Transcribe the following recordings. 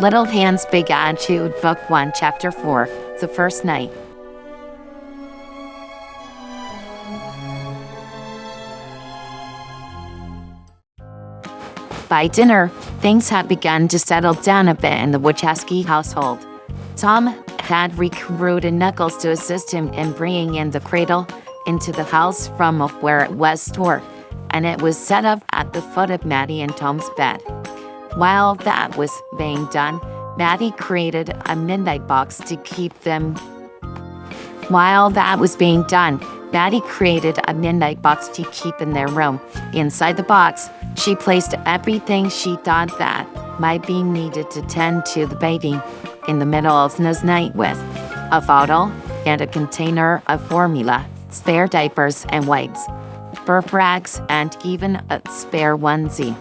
Little Hans Big Attitude, Book 1, Chapter 4, The First Night. By dinner, things had begun to settle down a bit in the Wachowski household. Tom had recruited Knuckles to assist him in bringing in the cradle into the house from where it was stored, and it was set up at the foot of Maddie and Tom's bed. While that was being done, Maddie created a midnight box to keep them. Maddie created a midnight box to keep in their room. Inside the box, she placed everything she thought that might be needed to tend to the baby in the middle of the night with a bottle and a container of formula, spare diapers and wipes, burp rags, and even a spare onesie.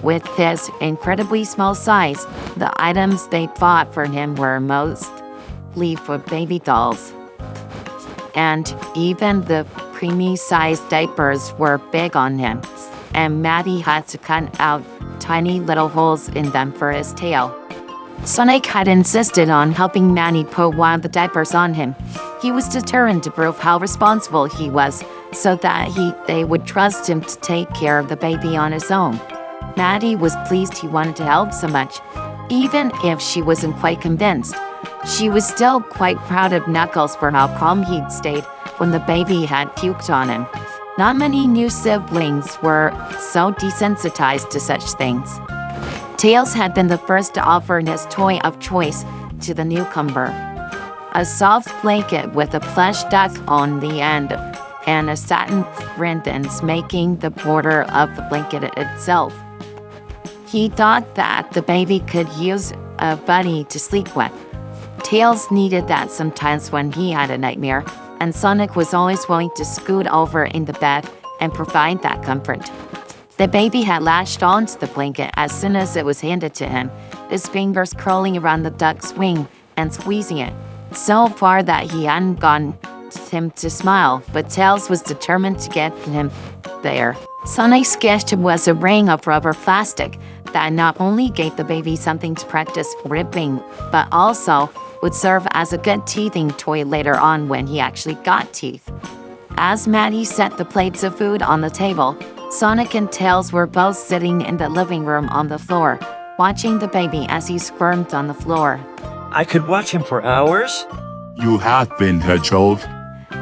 With his incredibly small size, the items they bought for him were mostly for baby dolls. And even the preemie-sized diapers were big on him, and Maddie had to cut out tiny little holes in them for his tail. Sonic had insisted on helping Maddie put one of the diapers on him. He was determined to prove how responsible he was, so that they would trust him to take care of the baby on his own. Maddie was pleased he wanted to help so much, even if she wasn't quite convinced. She was still quite proud of Knuckles for how calm he'd stayed when the baby had puked on him. Not many new siblings were so desensitized to such things. Tails had been the first to offer his toy of choice to the newcomer. A soft blanket with a plush duck on the end and a satin ribbons making the border of the blanket itself. He thought that the baby could use a buddy to sleep with. Tails needed that sometimes when he had a nightmare, and Sonic was always willing to scoot over in the bed and provide that comfort. The baby had latched onto the blanket as soon as it was handed to him, his fingers curling around the duck's wing and squeezing it, so far that he hadn't gotten him to smile, but Tails was determined to get him there. Sonic's gift was a ring of rubber plastic that not only gave the baby something to practice ripping, but also would serve as a good teething toy later on when he actually got teeth. As Maddie set the plates of food on the table, Sonic and Tails were both sitting in the living room on the floor, watching the baby as he squirmed on the floor. I could watch him for hours. You have been, Hedgehog.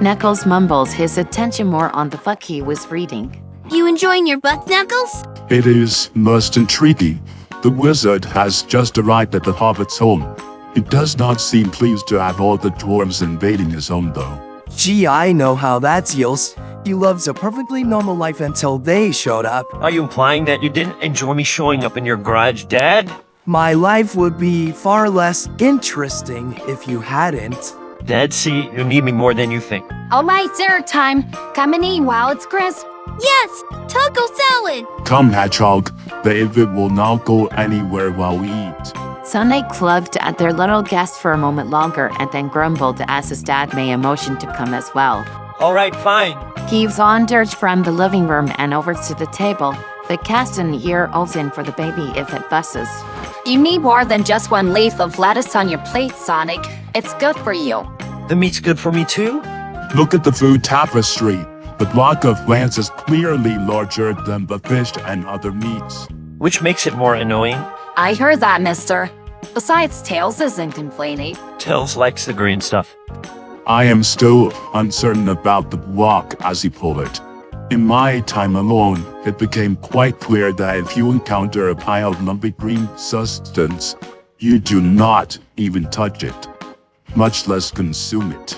Knuckles mumbles, his attention more on the book he was reading. You enjoying your book, Knuckles? It is most intriguing. The wizard has just arrived at the hobbit's home. He does not seem pleased to have all the dwarves invading his home, though. Gee, I know how that feels. He lives a perfectly normal life until they showed up. Are you implying that you didn't enjoy me showing up in your garage, Dad? My life would be far less interesting if you hadn't. Dad, see, you need me more than you think. Alright, dinner time. Come and eat while it's crisp. Yes, taco salad. Come, Hedgehog. David will not go anywhere while we eat. Sonic clubbed at their little guest for a moment longer and then grumbled as his dad made a motion to come as well. Alright, fine. He wandered from the living room and over to the table, but cast an ear open for the baby if it busses. You need more than just one leaf of lettuce on your plate, Sonic. It's good for you. The meat's good for me too? Look at the food tapestry. The block of plants is clearly larger than the fish and other meats. Which makes it more annoying. I heard that, mister. Besides, Tails isn't complaining. Tails likes the green stuff. I am still uncertain about the block, as he put it. In my time alone, it became quite clear that if you encounter a pile of lumpy green substance, you do not even touch it, much less consume it.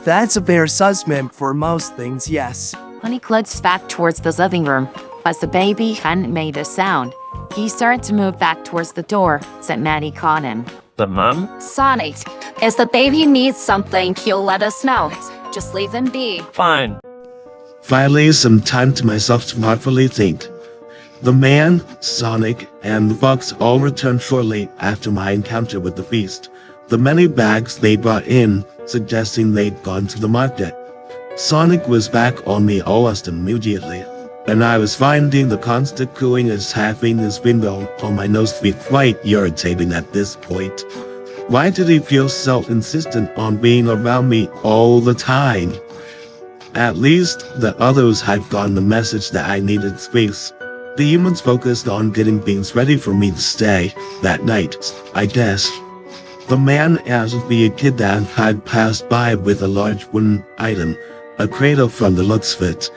That's a fair assessment for most things, yes. Honey clutched back towards the living room, but the baby hadn't made a sound. He started to move back towards the door, so Maddie caught him. But Mom? Sonic, if the baby needs something, he'll let us know. Just leave him be. Fine. Finally, some time to myself to thoughtfully think. The man, Sonic, and the fox all returned shortly after my encounter with the feast. The many bags they brought in, suggesting they'd gone to the market. Sonic was back on me almost immediately. and I was finding the constant cooing as having his window on my nose to be quite irritating at this point. Why did he feel so insistent on being around me all the time? At least the others had gotten the message that I needed space. The humans focused on getting things ready for me to stay that night, I guess. The man asked me a kid that had passed by with a large wooden item, a cradle from the looks of it,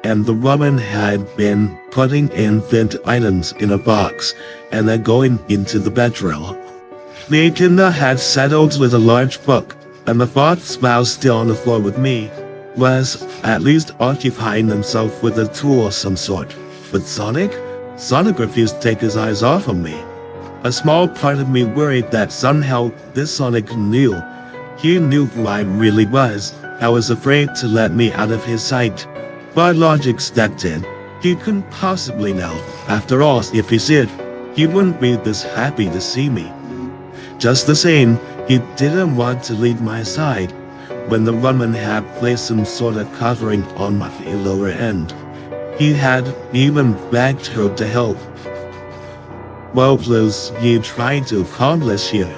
and the woman had been putting infant items in a box and then going into the bedroom. The echidna had settled with a large book, and the fox, while still on the floor with me, was at least occupying himself with a tool of some sort. But Sonic refused to take his eyes off of me. A small part of me worried that somehow this Sonic knew. He knew who I really was. I was afraid to let me out of his sight. But logic stepped in. He couldn't possibly know. After all, if he did, he wouldn't be this happy to see me. Just the same, he didn't want to leave my side when the woman had placed some sort of covering on my lower end. He had even begged her to help. What was he trying to accomplish here?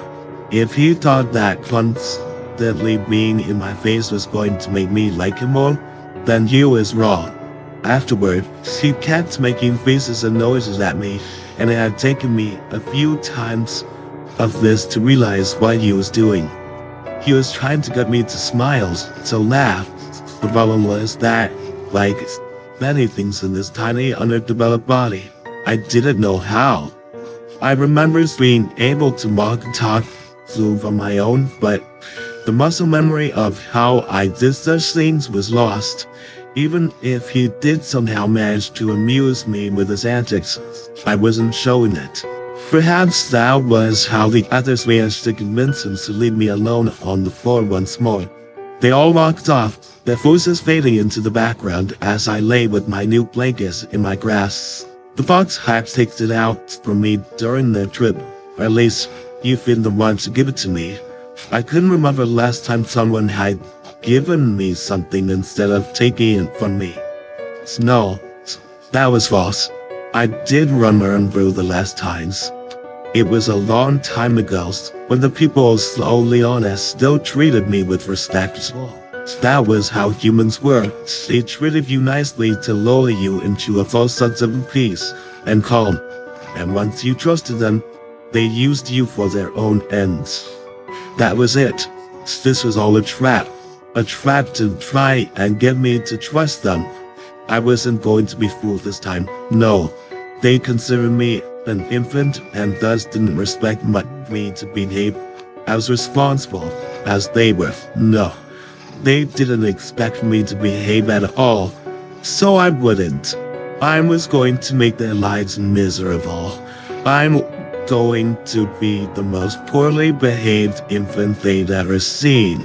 If he thought that constantly being in my face was going to make me like him more, then he was wrong. Afterward, he kept making faces and noises at me, and it had taken me a few times of this to realize what he was doing. He was trying to get me to smile, to laugh. The problem was that, like many things in this tiny, underdeveloped body, I didn't know how. I remember being able to walk and talk through on my own, but the muscle memory of how I did such things was lost. Even if he did somehow manage to amuse me with his antics, I wasn't showing it. Perhaps that was how the others managed to convince him to leave me alone on the floor once more. They all walked off, their voices fading into the background as I lay with my new blankets in my grasp. The fox had taken it out from me during their trip, or at least you've been the one to give it to me. I couldn't remember the last time someone had given me something instead of taking it from me. No, that was false. I did remember the last times. It was a long time ago when the people of Leona still treated me with respect. That was how humans were. They treated you nicely to lull you into a false sense of peace and calm. And once you trusted them, they used you for their own ends. That was it. This was all a trap to try and get me to trust them. I wasn't going to be fooled this time. No, they considered me an infant and thus didn't respect me to behave as responsible as they were. No, they didn't expect me to behave at all, so I wouldn't. I was going to make their lives miserable. I'm going to be the most poorly behaved infant they'd ever seen.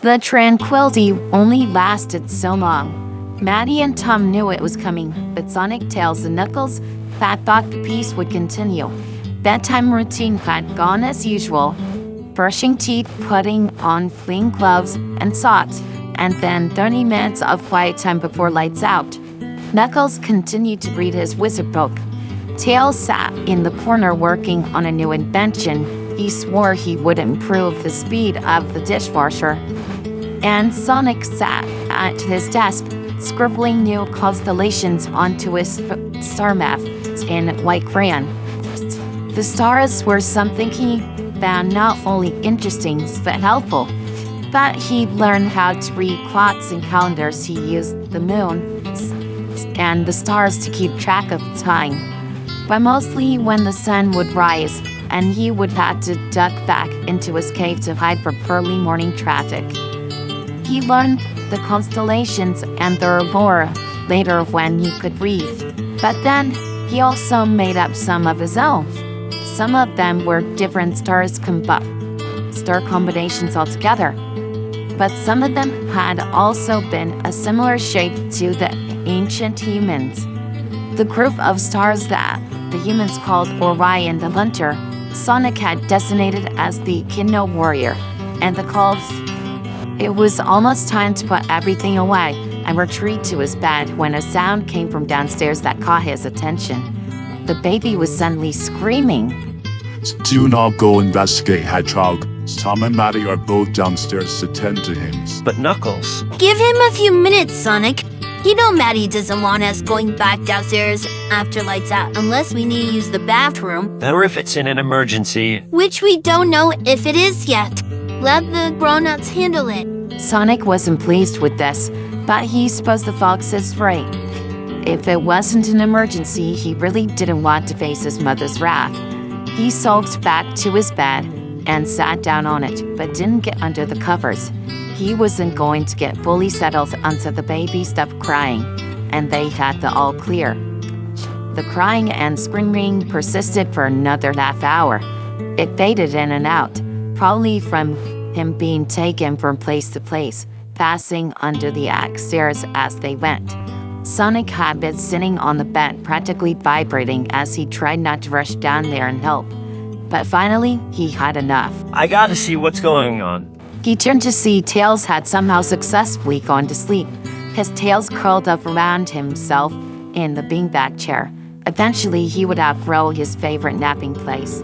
The tranquility only lasted so long. Maddie and Tom knew it was coming, but Sonic, Tails, and Knuckles thought the peace would continue. Bedtime routine had gone as usual. Brushing teeth, putting on clean gloves and socks, and then 30 minutes of quiet time before lights out. Knuckles continued to read his wizard book. Tails sat in the corner working on a new invention. He swore he would improve the speed of the dishwasher. And Sonic sat at his desk, scribbling new constellations onto his star map in white crayon. The stars were something he found not only interesting but helpful. But he learned how to read clocks and calendars. He used the moon and the stars to keep track of time. But mostly when the sun would rise, and he would have to duck back into his cave to hide from early morning traffic. He learned the constellations and their lore later when he could read. But then, he also made up some of his own. Some of them were different star combinations altogether. But some of them had also been a similar shape to the ancient humans. The group of stars that the humans called Orion the Hunter, Sonic had designated as the Echidna Warrior, and the calls. It was almost time to put everything away and retreat to his bed when a sound came from downstairs that caught his attention. The baby was suddenly screaming. Do not go investigate, Hedgehog. Tom and Maddie are both downstairs to tend to him. But Knuckles, Give him a few minutes, Sonic. You know Maddie doesn't want us going back downstairs after lights out unless we need to use the bathroom, or if it's in an emergency. which we don't know if it is yet. Let the grown-ups handle it. Sonic wasn't pleased with this, but he supposed the fox is right. If it wasn't an emergency, he really didn't want to face his mother's wrath. He sulked back to his bed and sat down on it, but didn't get under the covers. He wasn't going to get fully settled until the baby stopped crying, and they had the all clear. The crying and screaming persisted for another half hour. It faded in and out, probably from him being taken from place to place, passing under the stairs as they went. Sonic had been sitting on the bed, practically vibrating as he tried not to rush down there and help. But finally, he had enough. I gotta see what's going on. He turned to see Tails had somehow successfully gone to sleep, his tails curled up around himself in the beanbag chair. Eventually, he would outgrow his favorite napping place.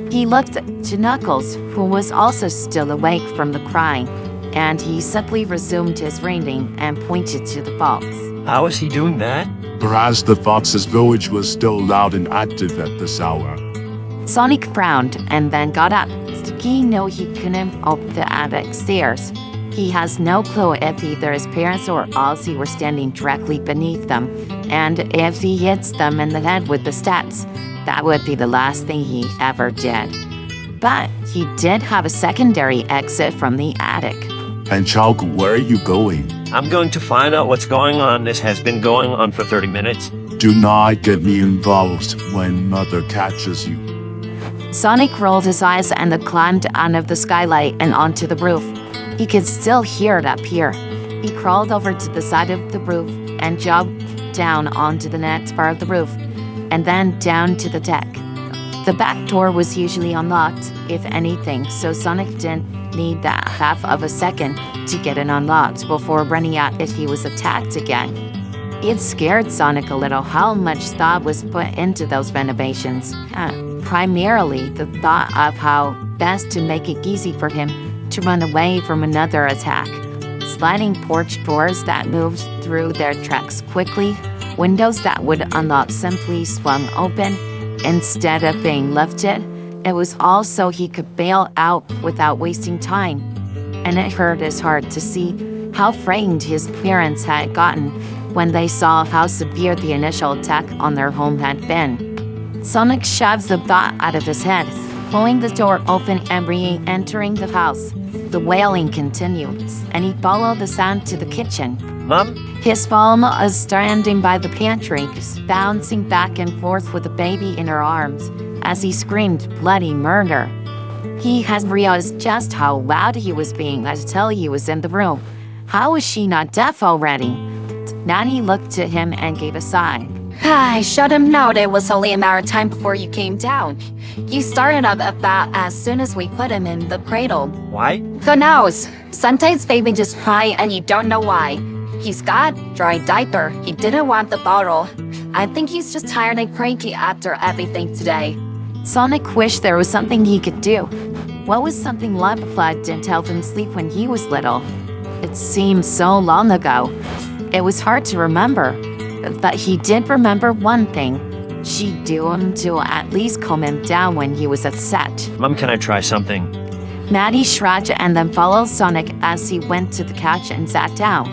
He looked to Knuckles, who was also still awake from the crying, and he simply resumed his reading and pointed to the box. How is he doing that? Whereas the fox's village was still loud and active at this hour. Sonic frowned and then got up. He knew he couldn't up the attic stairs. He has no clue if either his parents or Ozzy were standing directly beneath them, and if he hits them in the head with the steps, that would be the last thing he ever did. But he did have a secondary exit from the attic. Hedgehog, where are you going? I'm going to find out what's going on. This has been going on for 30 minutes. Do not get me involved when Mother catches you. Sonic rolled his eyes and then climbed out of the skylight and onto the roof. He could still hear it up here. He crawled over to the side of the roof and jumped down onto the next part of the roof, and then down to the deck. The back door was usually unlocked, if anything, so Sonic didn't need that half of a second to get it unlocked before running out if he was attacked again. It scared Sonic a little how much thought was put into those renovations. Primarily the thought of how best to make it easy for him to run away from another attack. Sliding porch doors that moved through their tracks quickly, windows that would unlock simply swung open instead of being lifted. It was all so he could bail out without wasting time. And it hurt his heart to see how frightened his parents had gotten when they saw how severe the initial attack on their home had been. Sonic shoves the thought out of his head, pulling the door open and re-entering the house. The wailing continued, and he followed the sound to the kitchen. Mom? His mom was standing by the pantry, bouncing back and forth with the baby in her arms as he screamed bloody murder. He has realized just how loud he was being until he was in the room. How was she not deaf already? Nanny looked at him and gave a sigh. I should have known it was only a matter of time before you came down. You started up about as soon as we put him in the cradle. Why? Who knows? Sometimes baby just cry and you don't know why. He's got dry diaper. He didn't want the bottle. I think he's just tired and cranky after everything today. Sonic wished there was something he could do. What was something Lava didn't help him sleep when he was little? It seemed so long ago. It was hard to remember. But he did remember one thing. She'd do him to at least calm him down when he was upset. Mom, can I try something? Maddie shrugged and then followed Sonic as he went to the couch and sat down.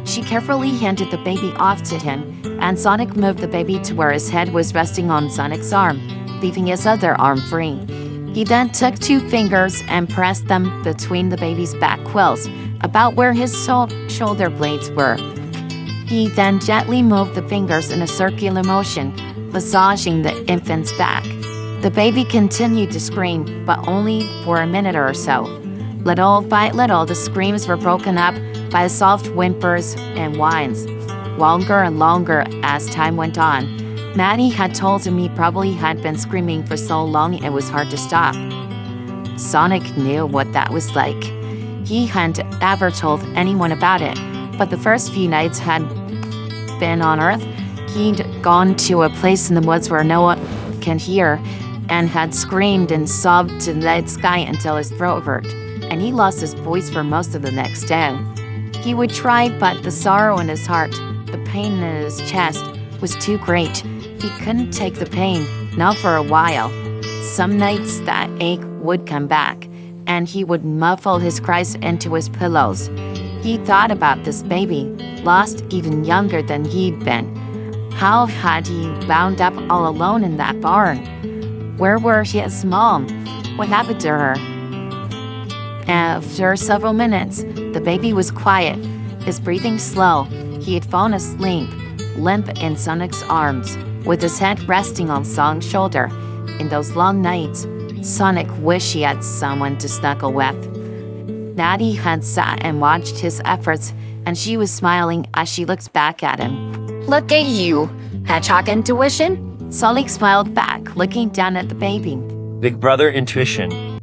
She carefully handed the baby off to him, and Sonic moved the baby to where his head was resting on Sonic's arm, leaving his other arm free. He then took 2 fingers and pressed them between the baby's back quills, about where his shoulder blades were. He then gently moved the fingers in a circular motion, massaging the infant's back. The baby continued to scream, but only for a minute or so. Little by little, the screams were broken up by soft whimpers and whines. Longer and longer as time went on. Maddie had told him he probably had been screaming for so long it was hard to stop. Sonic knew what that was like. He hadn't ever told anyone about it, But the first few nights had been on Earth, he'd gone to a place in the woods where no one can hear and had screamed and sobbed to the sky until his throat hurt, and he lost his voice for most of the next day. He would try, but the sorrow in his heart, the pain in his chest, was too great. He couldn't take the pain, not for a while. Some nights that ache would come back, and he would muffle his cries into his pillows. He thought about this baby, lost even younger than he'd been. How had he wound up all alone in that barn? Where were his mom? What happened to her? After several minutes, the baby was quiet, his breathing slow. He had fallen asleep, limp in Sonic's arms, with his head resting on Sonic's shoulder. In those long nights, Sonic wished he had someone to snuggle with. Natty had sat and watched his efforts, and she was smiling as she looked back at him. Look at you. Hedgehog intuition? Sonic smiled back, looking down at the baby. Big brother intuition.